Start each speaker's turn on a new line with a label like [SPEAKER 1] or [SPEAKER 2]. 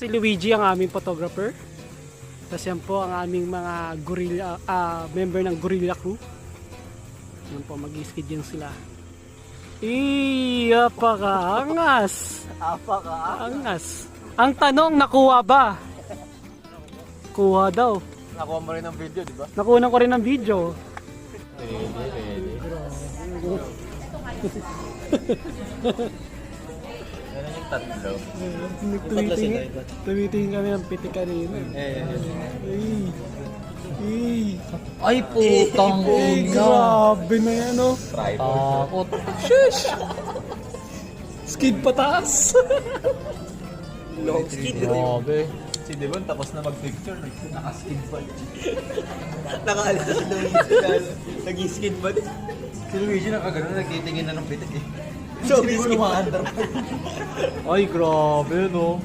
[SPEAKER 1] Si Luigi ang aming photographer. Tapos yan po ang aming mga gorilla, member ng Gorilla Crew. Yan po, mag-skid yan sila. Apakaangas! Apakaangas! Ang tanong, nakuha ba? Kuha daw.
[SPEAKER 2] Nakuha mo rin ng video, di ba?
[SPEAKER 1] Nakuha ko rin ng video.
[SPEAKER 2] Yan yung tatlo.
[SPEAKER 1] Tumitingin kami ng pitik kanina.
[SPEAKER 3] Ay, putang ina.
[SPEAKER 1] Grabe na yan, oh.
[SPEAKER 3] Takot.
[SPEAKER 1] Shush! Skid pataas.
[SPEAKER 2] Long skid.
[SPEAKER 3] Grabe.
[SPEAKER 2] Si Devon tapos na mag-picture, naka-skid pa din. Nakaalis na si Luigi nag-skid pa din. Si Luigi nakagano'n, nagtitingin na ng pitik eh. Sabi mo umaandar pa.
[SPEAKER 3] Ay, grabe, no.